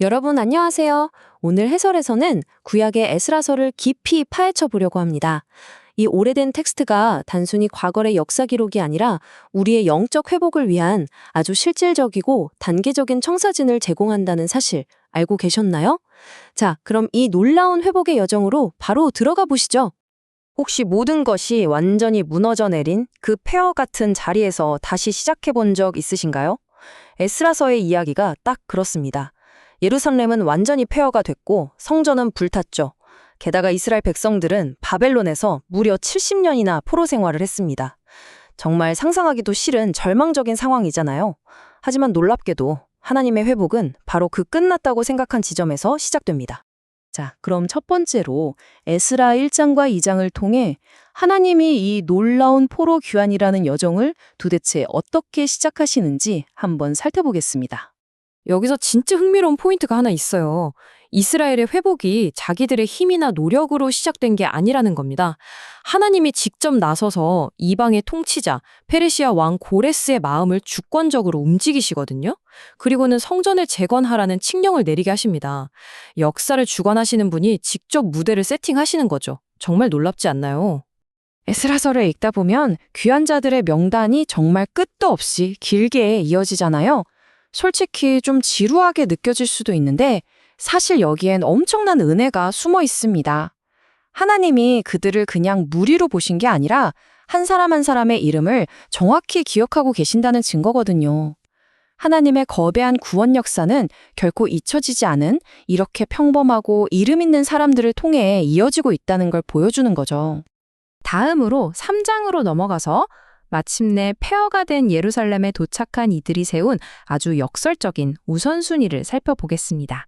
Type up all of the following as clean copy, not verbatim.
여러분 안녕하세요. 오늘 해설에서는 구약의 에스라서를 깊이 파헤쳐 보려고 합니다. 이 오래된 텍스트가 단순히 과거의 역사 기록이 아니라 우리의 영적 회복을 위한 아주 실질적이고 단계적인 청사진을 제공한다는 사실 알고 계셨나요? 자, 그럼 이 놀라운 회복의 여정으로 바로 들어가 보시죠. 혹시 모든 것이 완전히 무너져 내린 그 폐허 같은 자리에서 다시 시작해 본 적 있으신가요? 에스라서의 이야기가 딱 그렇습니다. 예루살렘은 완전히 폐허가 됐고 성전은 불탔죠. 게다가 이스라엘 백성들은 바벨론에서 무려 70년이나 포로 생활을 했습니다. 정말 상상하기도 싫은 절망적인 상황이잖아요. 하지만 놀랍게도 하나님의 회복은 바로 그 끝났다고 생각한 지점에서 시작됩니다. 자, 그럼 첫 번째로 에스라 1장과 2장을 통해 하나님이 이 놀라운 포로 귀환이라는 여정을 도대체 어떻게 시작하시는지 한번 살펴보겠습니다. 여기서 진짜 흥미로운 포인트가 하나 있어요. 이스라엘의 회복이 자기들의 힘이나 노력으로 시작된 게 아니라는 겁니다. 하나님이 직접 나서서 이방의 통치자 페르시아 왕 고레스의 마음을 주권적으로 움직이시거든요. 그리고는 성전을 재건하라는 칙령을 내리게 하십니다. 역사를 주관하시는 분이 직접 무대를 세팅하시는 거죠. 정말 놀랍지 않나요? 에스라서를 읽다 보면 귀환자들의 명단이 정말 끝도 없이 길게 이어지잖아요. 솔직히 좀 지루하게 느껴질 수도 있는데 사실 여기엔 엄청난 은혜가 숨어 있습니다. 하나님이 그들을 그냥 무리로 보신 게 아니라 한 사람 한 사람의 이름을 정확히 기억하고 계신다는 증거거든요. 하나님의 거대한 구원 역사는 결코 잊혀지지 않은 이렇게 평범하고 이름 있는 사람들을 통해 이어지고 있다는 걸 보여주는 거죠. 다음으로 3장으로 넘어가서 마침내 폐허가 된 예루살렘에 도착한 이들이 세운 아주 역설적인 우선순위를 살펴보겠습니다.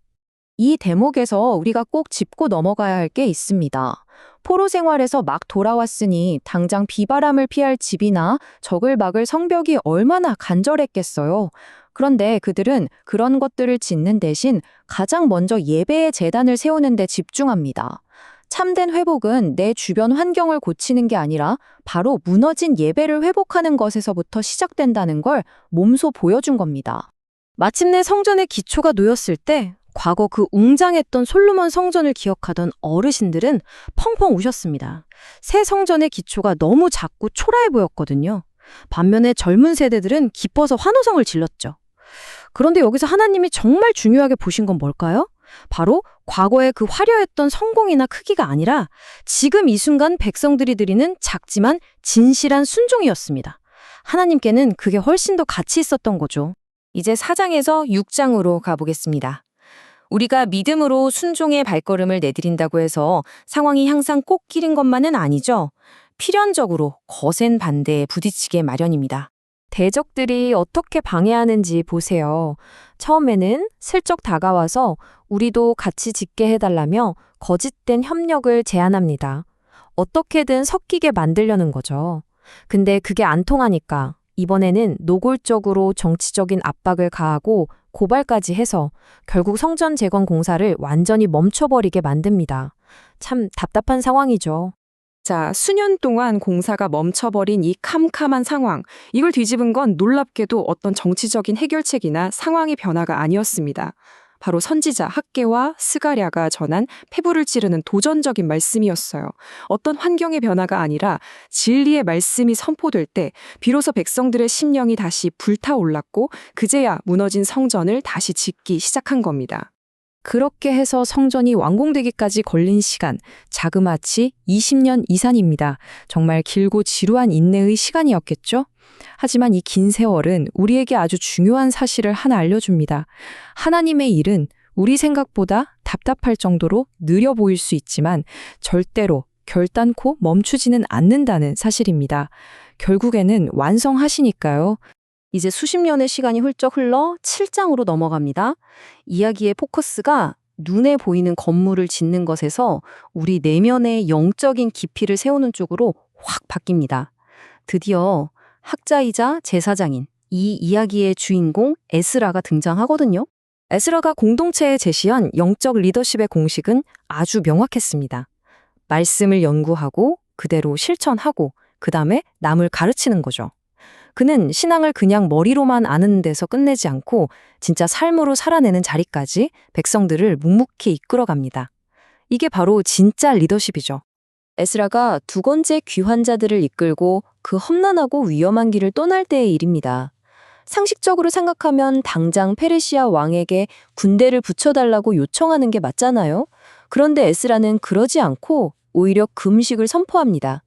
이 대목에서 우리가 꼭 짚고 넘어가야 할 게 있습니다. 포로 생활에서 막 돌아왔으니 당장 비바람을 피할 집이나 적을 막을 성벽이 얼마나 간절했겠어요. 그런데 그들은 그런 것들을 짓는 대신 가장 먼저 예배의 제단을 세우는 데 집중합니다. 참된 회복은 내 주변 환경을 고치는 게 아니라 바로 무너진 예배를 회복하는 것에서부터 시작된다는 걸 몸소 보여준 겁니다. 마침내 성전의 기초가 놓였을 때 과거 그 웅장했던 솔로몬 성전을 기억하던 어르신들은 펑펑 우셨습니다. 새 성전의 기초가 너무 작고 초라해 보였거든요. 반면에 젊은 세대들은 기뻐서 환호성을 질렀죠. 그런데 여기서 하나님이 정말 중요하게 보신 건 뭘까요? 바로 과거의 그 화려했던 성공이나 크기가 아니라 지금 이 순간 백성들이 드리는 작지만 진실한 순종이었습니다. 하나님께는 그게 훨씬 더 가치 있었던 거죠. 이제 4장에서 6장으로 가보겠습니다. 우리가 믿음으로 순종의 발걸음을 내디딘다고 해서 상황이 항상 꽃길인 것만은 아니죠. 필연적으로 거센 반대에 부딪히게 마련입니다. 대적들이 어떻게 방해하는지 보세요. 처음에는 슬쩍 다가와서 우리도 같이 짓게 해달라며 거짓된 협력을 제안합니다. 어떻게든 섞이게 만들려는 거죠. 근데 그게 안 통하니까 이번에는 노골적으로 정치적인 압박을 가하고 고발까지 해서 결국 성전 재건 공사를 완전히 멈춰버리게 만듭니다. 참 답답한 상황이죠. 자, 수년 동안 공사가 멈춰버린 이 캄캄한 상황, 이걸 뒤집은 건 놀랍게도 어떤 정치적인 해결책이나 상황의 변화가 아니었습니다. 바로 선지자 학개와 스가랴가 전한 폐부를 찌르는 도전적인 말씀이었어요. 어떤 환경의 변화가 아니라 진리의 말씀이 선포될 때 비로소 백성들의 심령이 다시 불타올랐고 그제야 무너진 성전을 다시 짓기 시작한 겁니다. 그렇게 해서 성전이 완공되기까지 걸린 시간, 자그마치 20년 이상입니다. 정말 길고 지루한 인내의 시간이었겠죠? 하지만 이 긴 세월은 우리에게 아주 중요한 사실을 하나 알려줍니다. 하나님의 일은 우리 생각보다 답답할 정도로 느려 보일 수 있지만 절대로 결단코 멈추지는 않는다는 사실입니다. 결국에는 완성하시니까요. 이제 수십 년의 시간이 훌쩍 흘러 7장으로 넘어갑니다. 이야기의 포커스가 눈에 보이는 건물을 짓는 것에서 우리 내면의 영적인 깊이를 세우는 쪽으로 확 바뀝니다. 드디어 학자이자 제사장인 이 이야기의 주인공 에스라가 등장하거든요. 에스라가 공동체에 제시한 영적 리더십의 공식은 아주 명확했습니다. 말씀을 연구하고 그대로 실천하고 그다음에 남을 가르치는 거죠. 그는 신앙을 그냥 머리로만 아는 데서 끝내지 않고 진짜 삶으로 살아내는 자리까지 백성들을 묵묵히 이끌어갑니다. 이게 바로 진짜 리더십이죠. 에스라가 두 번째 귀환자들을 이끌고 그 험난하고 위험한 길을 떠날 때의 일입니다. 상식적으로 생각하면 당장 페르시아 왕에게 군대를 붙여달라고 요청하는 게 맞잖아요. 그런데 에스라는 그러지 않고 오히려 금식을 선포합니다.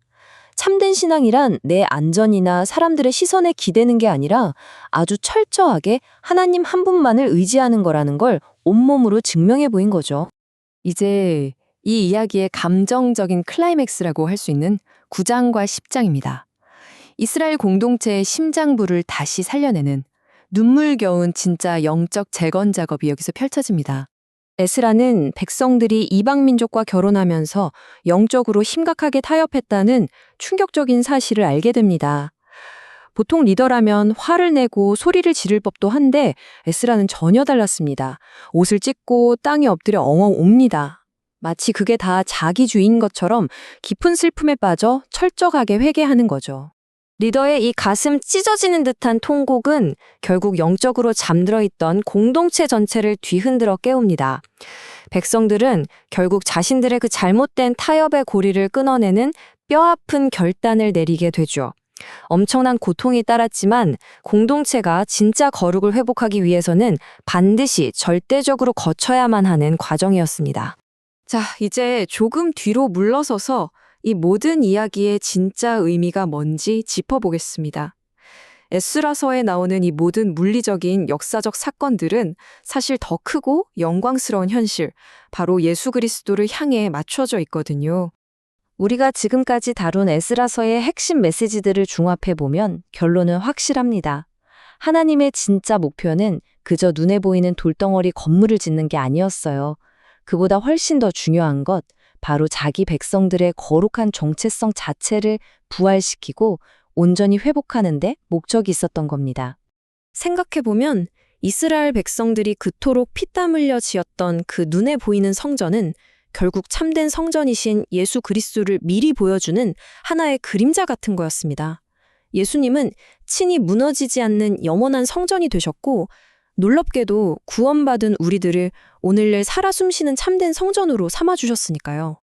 참된 신앙이란 내 안전이나 사람들의 시선에 기대는 게 아니라 아주 철저하게 하나님 한 분만을 의지하는 거라는 걸 온몸으로 증명해 보인 거죠. 이제 이 이야기의 감정적인 클라이맥스라고 할 수 있는 9장과 10장입니다. 이스라엘 공동체의 심장부를 다시 살려내는 눈물겨운 진짜 영적 재건 작업이 여기서 펼쳐집니다. 에스라는 백성들이 이방 민족과 결혼하면서 영적으로 심각하게 타협했다는 충격적인 사실을 알게 됩니다. 보통 리더라면 화를 내고 소리를 지를 법도 한데 에스라는 전혀 달랐습니다. 옷을 찢고 땅에 엎드려 엉엉 옵니다. 마치 그게 다 자기주의인 것처럼 깊은 슬픔에 빠져 철저하게 회개하는 거죠. 리더의 이 가슴 찢어지는 듯한 통곡은 결국 영적으로 잠들어 있던 공동체 전체를 뒤흔들어 깨웁니다. 백성들은 결국 자신들의 그 잘못된 타협의 고리를 끊어내는 뼈아픈 결단을 내리게 되죠. 엄청난 고통이 따랐지만 공동체가 진짜 거룩을 회복하기 위해서는 반드시 절대적으로 거쳐야만 하는 과정이었습니다. 자, 이제 조금 뒤로 물러서서 이 모든 이야기의 진짜 의미가 뭔지 짚어보겠습니다. 에스라서에 나오는 이 모든 물리적인 역사적 사건들은 사실 더 크고 영광스러운 현실, 바로 예수 그리스도를 향해 맞춰져 있거든요. 우리가 지금까지 다룬 에스라서의 핵심 메시지들을 종합해보면 결론은 확실합니다. 하나님의 진짜 목표는 그저 눈에 보이는 돌덩어리 건물을 짓는 게 아니었어요. 그보다 훨씬 더 중요한 것, 바로 자기 백성들의 거룩한 정체성 자체를 부활시키고 온전히 회복하는 데 목적이 있었던 겁니다. 생각해보면 이스라엘 백성들이 그토록 피땀 흘려 지었던 그 눈에 보이는 성전은 결국 참된 성전이신 예수 그리스도를 미리 보여주는 하나의 그림자 같은 거였습니다. 예수님은 친히 무너지지 않는 영원한 성전이 되셨고 놀랍게도 구원받은 우리들을 오늘날 살아 숨쉬는 참된 성전으로 삼아주셨으니까요.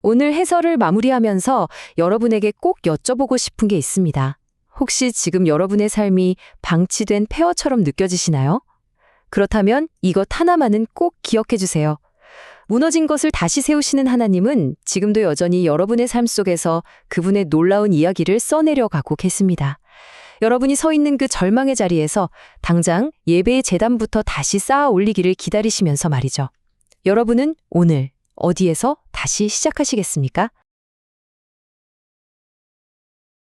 오늘 해설을 마무리하면서 여러분에게 꼭 여쭤보고 싶은 게 있습니다. 혹시 지금 여러분의 삶이 방치된 폐허처럼 느껴지시나요? 그렇다면 이것 하나만은 꼭 기억해 주세요. 무너진 것을 다시 세우시는 하나님은 지금도 여전히 여러분의 삶 속에서 그분의 놀라운 이야기를 써내려 가고 계십니다. 여러분이 서 있는 그 절망의 자리에서 당장 예배의 제단부터 다시 쌓아 올리기를 기다리시면서 말이죠. 여러분은 오늘 어디에서 다시 시작하시겠습니까?